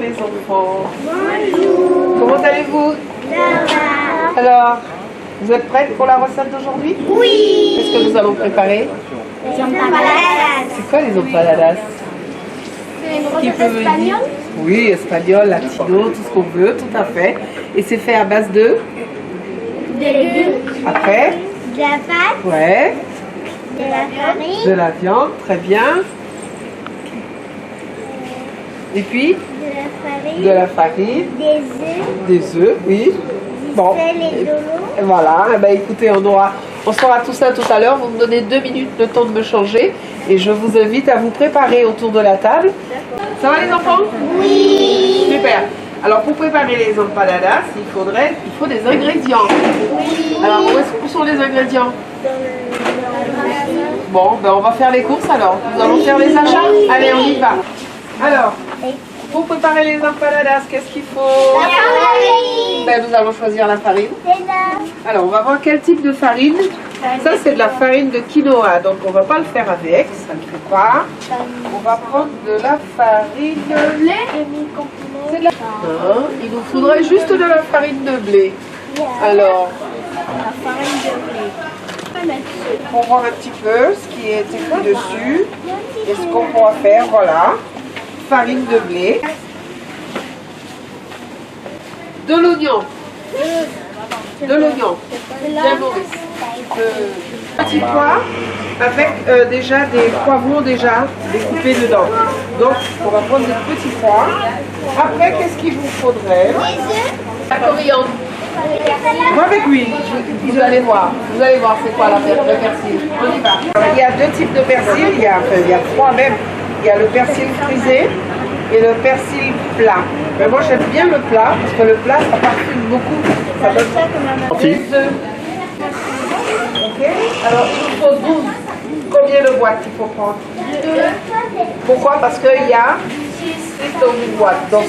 les enfants. Bonjour. Comment allez-vous? Alors, vous êtes prêtes pour la recette d'aujourd'hui? Oui. Qu'est-ce que nous allons préparer? Les empanadas. C'est quoi les empanadas? C'est une Qui recette peut me dire? espagnole. Oui, espagnol, latino, tout ce qu'on veut, tout à fait. Et c'est fait à base de? Des légumes. Après? De la pâte. Ouais. De la farine. De la viande, très bien. Et puis? De la farine. De la farine. Des œufs. Des œufs, oui. Bon. Sel et de l'eau. Et voilà, eh ben, écoutez, on saura tout ça tout à l'heure. Vous me donnez 2 minutes le temps de me changer. Et je vous invite à vous préparer autour de la table. Ça va les enfants? Oui. Super. Alors pour préparer les empanadas, il faut des ingrédients. Oui. Alors où sont les ingrédients? Dans la machine. Bon, ben on va faire les courses alors. Nous allons faire les achats. Allez, on y va. Alors, pour préparer les empanadas, qu'est-ce qu'il faut? La farine. Ben, nous allons choisir la farine. C'est là. Alors, on va voir quel type de farine. Ça, c'est de la farine de quinoa, donc on ne va pas le faire avec, ça ne fait pas. On va prendre de la farine de blé. C'est de la... Hein, il nous faudrait juste de la farine de blé. Alors, La farine de blé. pour voir un petit peu ce qui est écrit dessus et ce qu'on pourra faire, voilà. Farine de blé. De l'oignon. De l'oignon. Bien Maurice. Petits pois avec déjà des poivrons déjà découpés dedans. Donc on va prendre des petits pois. Après, qu'est-ce qu'il vous faudrait? La coriandre. Moi avec lui, vous allez voir. Vous allez voir c'est quoi le persil. On y va. Il y a 2 types de persil, il y a 3 même. Il y a le persil frisé et le persil plat. Mais moi j'aime bien le plat parce que le plat ça parfume beaucoup. Ça donne des œufs. Ok. Alors il nous faut 12. Combien de boîtes il faut prendre? 2. Pourquoi? Parce qu'il y a 6 dans une boîte. Donc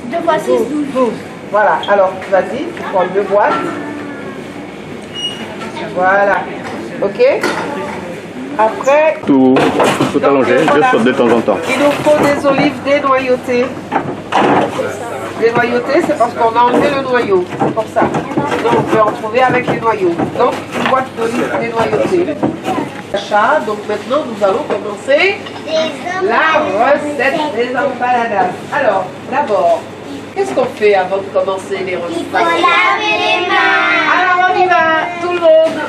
2 fois 6, 12. Voilà. Alors vas-y, tu prends 2 boîtes. Voilà. Ok. Après, Tout allongé, voilà. juste de temps en temps. Il nous faut des olives dénoyautées. Dénoyautées, c'est parce qu'on a enlevé le noyau. C'est pour ça. Sinon, on peut en trouver avec les noyaux. Donc, une boîte d'olives dénoyautées. Achat. Donc, maintenant, nous allons commencer la recette des empanadas. Alors, d'abord, qu'est-ce qu'on fait avant de commencer les recettes? Il faut laver les mains. Alors, on y va, tout le monde.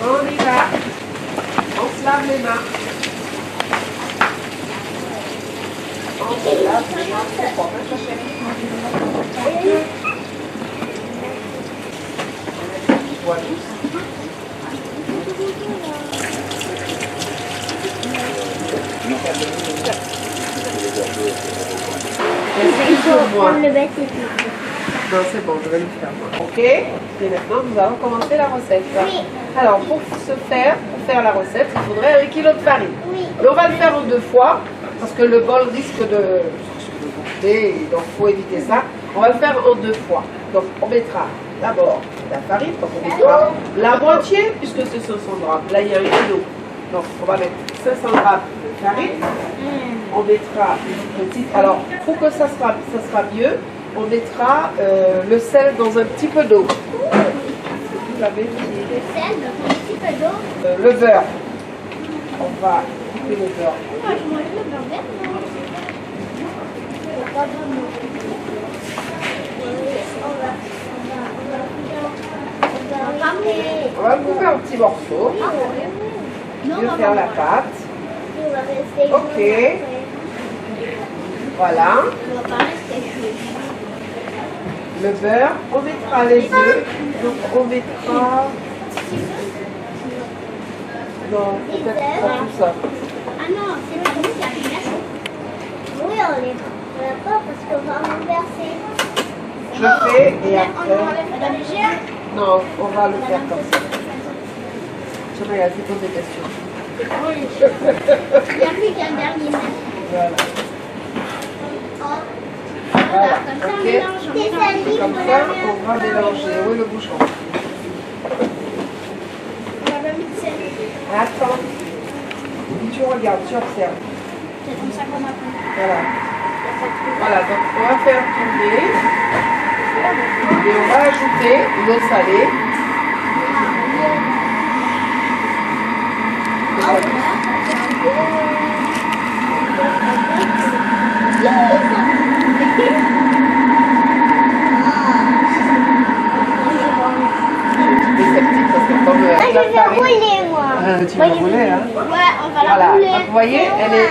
On y va. On se lave les mains. On se lave les mains. C'est bon, hein, chérie? On voit tous. Il faut prendre le bête et tout. Non, c'est bon, je vais le faire moi. Ok. Et maintenant, nous allons commencer la recette. Oui. Alors, pour faire la recette, il faudrait 1 kg de farine. Oui. Mais on va le faire en 2 fois, parce que le bol risque de gonfler, donc il faut éviter ça. On va le faire en 2 fois. Donc, on mettra d'abord la farine, donc on mettra la moitié, puisque c'est 500 grammes. Là, il y a 1 kg. Donc, on va mettre 500 grammes de farine. On mettra une petite... Alors, pour que ça sera mieux, on mettra le sel dans un petit peu d'eau. Vous avez dit. Le sel dans un petit peu d'eau. Le beurre. On va couper le beurre. Moi, je mange le beurre vert. On va le couper en petits morceaux. Je vais faire la pâte. Ok. Voilà. On va pas rester cuit. Le beurre. On mettra les œufs. Donc on mettra... Non, peut-être pas tout ça. Ah non, c'est pas nous qui arrive là. Oui, on n'a pas parce qu'on va renverser. Je fais et On après... enlève la légère. Non, on va le faire comme ça. Je regarde, c'est des questions. Oui. Il n'y a plus qu'un dernier mètre. Voilà. Voilà, comme ça on ok. mélange. On mélange. Comme ça, on va mélanger. Où est le bouchon? On va le mixer. Attends. Tu regardes, tu observes. C'est comme ça qu'on apprend. Voilà. Voilà, donc on va faire tourner. Et on va ajouter l'eau salée. Je vais rouler, moi. Tu vas rouler, hein? Ouais, on va la Voilà, rouler. donc vous voyez,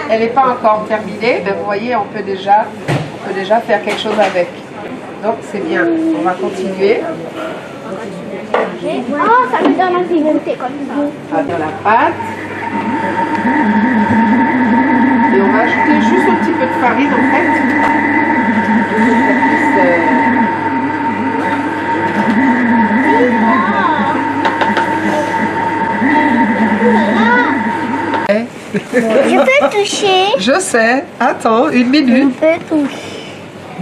elle n'est pas encore terminée, mais vous voyez, on peut déjà faire quelque chose avec. Donc c'est bien, on va continuer. Oh, ça me donne envie de goûter comme ça. Dans la pâte. Et on va ajouter juste un petit peu de farine en fait. Je peux toucher. Je sais, attends, une minute. Je peux toucher.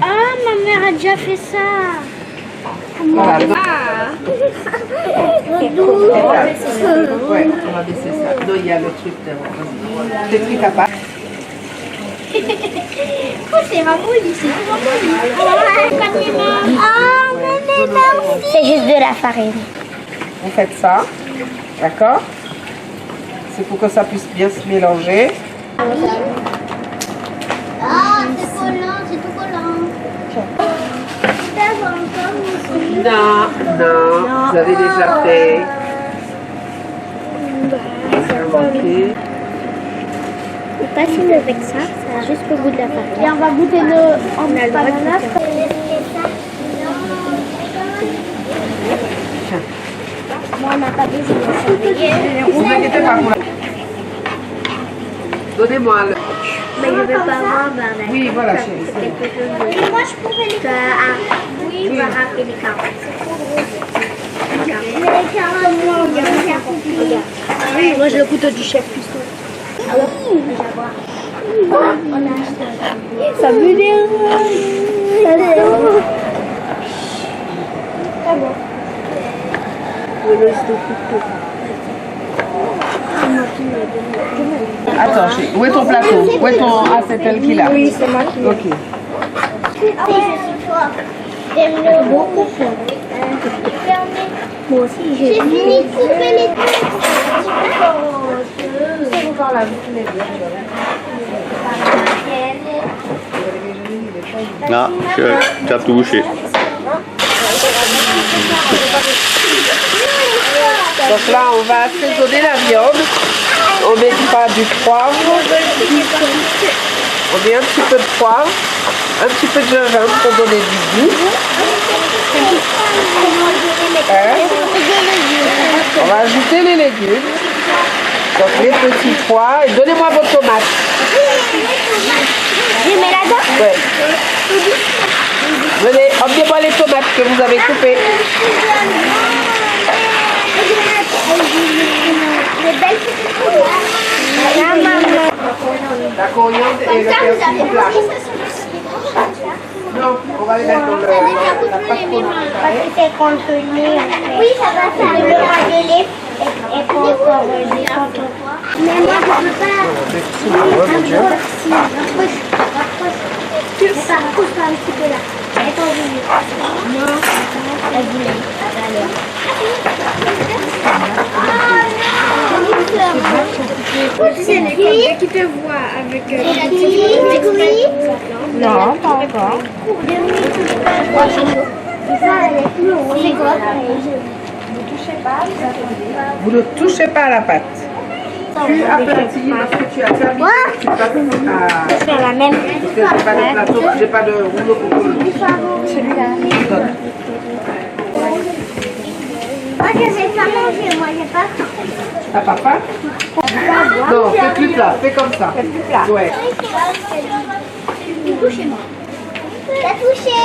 Ah, ma mère a déjà fait ça. Voilà. Ah. Ouais, on va baisser ça. Non, il y a le truc de... Des trucs à part. Oh, c'est ramolli, c'est ramolli. Ah, mais merci. C'est juste de la farine. Vous faites ça, d'accord? C'est pour que ça puisse bien se mélanger. Ah, c'est collant, c'est tout collant. Non, vous avez déjà fait. Ok. C'est pas facile avec ça, ça a juste le goût de la farine. Et on va goûter le ananas. Moi, on n'a pas besoin de surveiller. Ne vous inquiétez pas pour la... Donnez-moi le... Mais je ne veux pas voir, Oui, voilà, chérie. moi, je pourrais les carottes. Oui, on va râper les carottes. Mais les carottes, moi, on va faire couper. Oui, moi, je le couteau du chef cuistot. Ah oui, on a acheté. Ça me dérange. C'est bon. Attends, chérie, où est ton plateau? Où est ton... Ah, c'est elle qui l'a. Oui, c'est moi qui l'ai. Ok. J'aime le beaucoup fort. Moi aussi, j'ai fini de couper les trucs. Non, tu as touché. Donc là, on va assaisonner la viande. On mettra du poivre. On met un petit peu de poivre. Un petit peu de gingembre pour donner du goût. On va ajouter les légumes. Donc les petits pois. Et donnez-moi vos tomates. Je mets là-dedans. Ouais. Venez, emmenez-moi les tomates que vous avez coupées. Les belles petites tomates. La coriandre et le persil plat. Non, on va les mettre dans la pâte fondue. Parce que c'est congelé en fait. Oui, ça va faire le congelé et congelé. Mais moi, je ne peux pas. Rapproche pas un petit peu là. Et ton voulu. Non. Elle voulait. C'est les qui te voient avec la petite. Non, pas encore. Vous ne touchez pas à la pâte. Tu aplatis parce que tu as terminé. Tu passes à... faire la même. Parce que j'ai pas de plateau, j'ai pas de rouleau pour coller. Celui-là. Moi, je vais pas manger. Moi, j'ai pas faim. T'as pas faim? Non, fais plus plat. Fais comme ça. C'est plus plat. Ouais. Touchez-moi. T'as touché.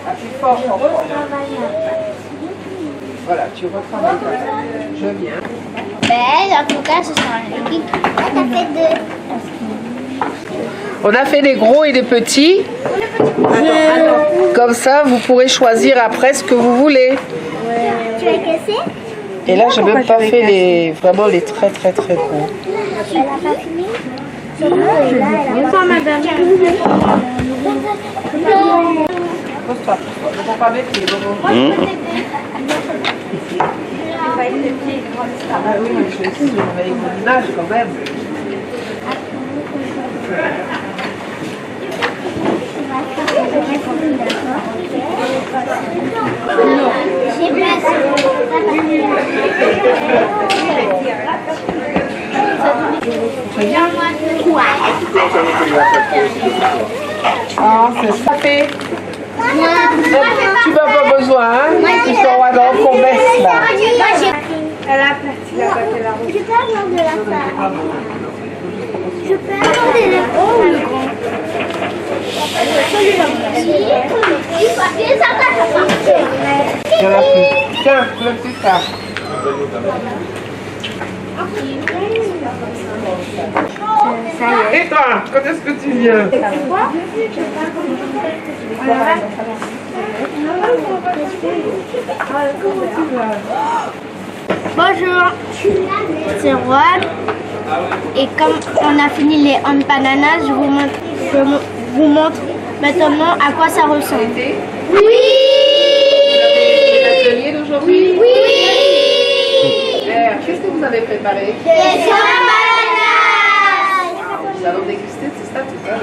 Appuie fort, fort, fort. Voilà, tu retravailles. Je viens. Ben, en tout cas, ce sera un liquide. T'as fait deux. On a fait des gros et des petits. Comme ça, vous pourrez choisir après ce que vous voulez. Tu l'as cassé? Et là, j'ai même pas fait vraiment les très très très gros. Elle n'a pas fini? Bonsoir madame. Pose-toi. On va pas mettre les bonbons. Ah oui, mais je vais essayer de réveiller mon image quand même. J'ai Très bien. quoi? Ah, c'est ça fait. Tu n'as pas besoin, hein? Tu peux avoir dans qu'on baisse là. Elle a aplati la bague, elle a rouge. Je peux avoir de la farine. Je peux avoir de la farine. Il y en a plus. Tiens, le plus tard. Et toi, quand est-ce que tu viens? Bonjour, c'est Juan. Et comme on a fini les empanadas, je vous montre maintenant à quoi ça ressemble. Oui! L'atelier d'aujourd'hui? Oui! Qu'est-ce que vous avez préparé? Des empanadas! Nous allons déguster, c'est ça tout ça.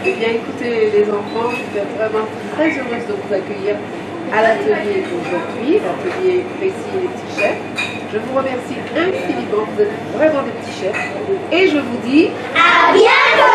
Eh bien, écoutez les enfants, je suis vraiment très heureuse de vous accueillir à l'atelier d'aujourd'hui, l'atelier Précis et les petits chefs. Je vous remercie infiniment, vous êtes vraiment des petits chefs. Et je vous dis À bientôt!